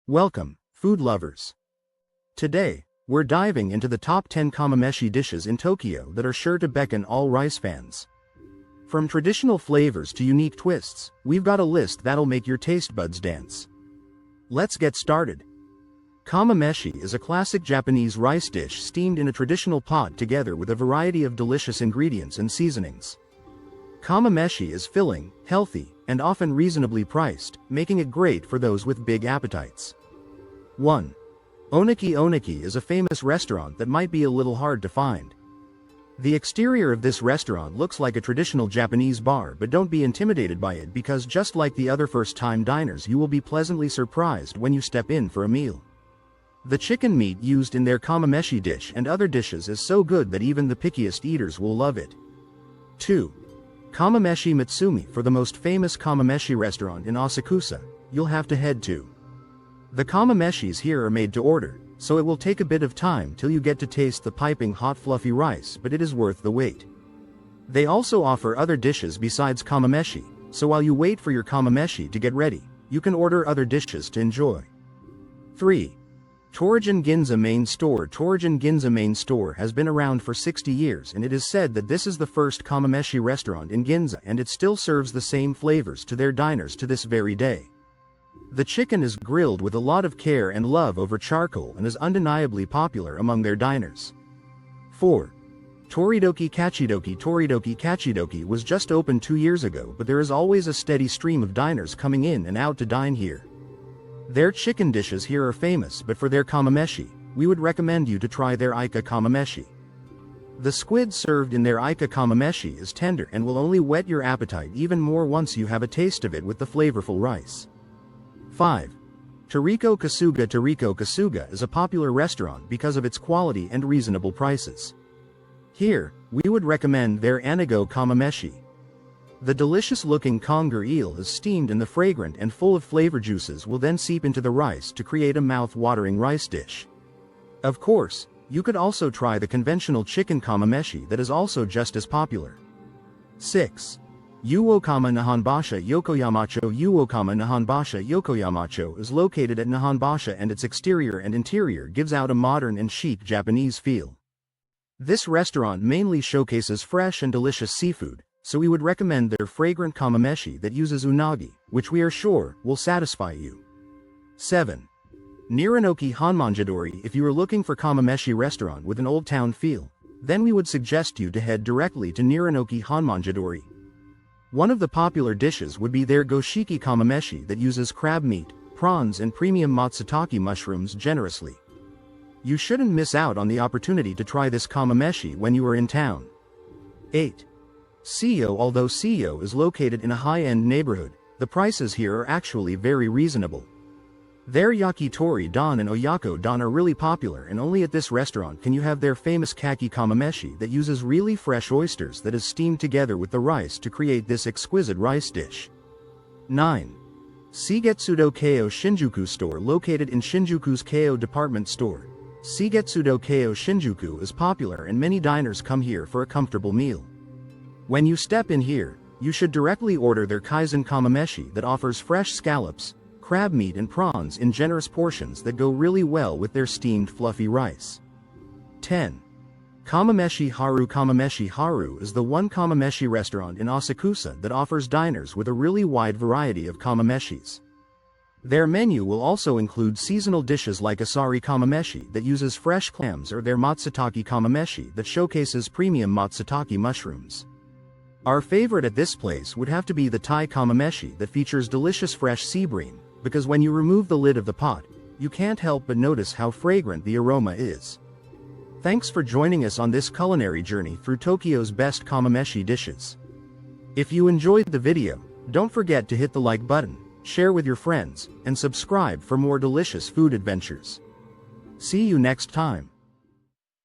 Welcome, food lovers. Today, we're diving into the top 10 kamameshi dishes in Tokyo that are sure to beckon all rice fans. From traditional flavors to unique twists, we've got a list that'll make your taste buds dance. Let's get started. Kamameshi is a classic Japanese rice dish steamed in a traditional pot together with a variety of delicious ingredients and seasonings. Kamameshi is filling, healthy, and often reasonably priced, making it great for those with big appetites. 1. Oniki Oniki is a famous restaurant that might be a little hard to find. The exterior of this restaurant looks like a traditional Japanese bar, but don't be intimidated by it because just like the other first-time diners, you will be pleasantly surprised when you step in for a meal. The chicken meat used in their kamameshi dish and other dishes is so good that even the pickiest eaters will love it. 2. Kamameshi Matsumi. For the most famous kamameshi restaurant in Asakusa, you'll have to head to. The kamameshis here are made to order, so it will take a bit of time till you get to taste the piping hot fluffy rice, but it is worth the wait. They also offer other dishes besides kamameshi, so while you wait for your kamameshi to get ready, you can order other dishes to enjoy. 3. Torajin Ginza Main Store. Torajin Ginza Main Store has been around for 60 years, and it is said that this is the first kamameshi restaurant in Ginza, and it still serves the same flavors to their diners to this very day. The chicken is grilled with a lot of care and love over charcoal and is undeniably popular among their diners. 4. Toridoki Kachidoki. Toridoki Kachidoki was just opened 2 years ago, but there is always a steady stream of diners coming in and out to dine here. Their chicken dishes here are famous, but for their kamameshi, we would recommend you to try their Ika kamameshi. The squid served in their Ika kamameshi is tender and will only whet your appetite even more once you have a taste of it with the flavorful rice. 5. Toriko Kasuga. Toriko Kasuga is a popular restaurant because of its quality and reasonable prices. Here, we would recommend their Anigo kamameshi. The delicious-looking conger eel is steamed, and the fragrant and full of flavor juices will then seep into the rice to create a mouth-watering rice dish. Of course, you could also try the conventional chicken kamameshi that is also just as popular. 6. Uokama Nihonbashi Yokoyamacho. Uokama Nihonbashi Yokoyamacho is located at Nihonbashi, and its exterior and interior gives out a modern and chic Japanese feel. This restaurant mainly showcases fresh and delicious seafood, so we would recommend their fragrant kamameshi that uses unagi, which we are sure will satisfy you. 7. Niranoki Hanmanjadori. If you are looking for kamameshi restaurant with an old town feel, then we would suggest you to head directly to Niranoki Hanmanjadori. One of the popular dishes would be their goshiki kamameshi that uses crab meat, prawns and premium matsutake mushrooms generously. You shouldn't miss out on the opportunity to try this kamameshi when you are in town. 8. Seiyo. Although Seiyo is located in a high-end neighborhood, the prices here are actually very reasonable. Their yakitori don and oyako don are really popular, and only at this restaurant can you have their famous kaki kamameshi that uses really fresh oysters that is steamed together with the rice to create this exquisite rice dish. 9. Shigetsudo Keio Shinjuku Store. Located in Shinjuku's Keio department store, Shigetsudo Keio Shinjuku is popular, and many diners come here for a comfortable meal. When you step in here, you should directly order their kaizen kamameshi that offers fresh scallops, crab meat and prawns in generous portions that go really well with their steamed fluffy rice. 10. Kamameshi Haru. Kamameshi Haru is the one kamameshi restaurant in Asakusa that offers diners with a really wide variety of kamameshis. Their menu will also include seasonal dishes like asari kamameshi that uses fresh clams, or their matsutake kamameshi that showcases premium matsutake mushrooms. Our favorite at this place would have to be the Thai kamameshi that features delicious fresh sea bream, because when you remove the lid of the pot, you can't help but notice how fragrant the aroma is. Thanks for joining us on this culinary journey through Tokyo's best kamameshi dishes. If you enjoyed the video, don't forget to hit the like button, share with your friends, and subscribe for more delicious food adventures. See you next time.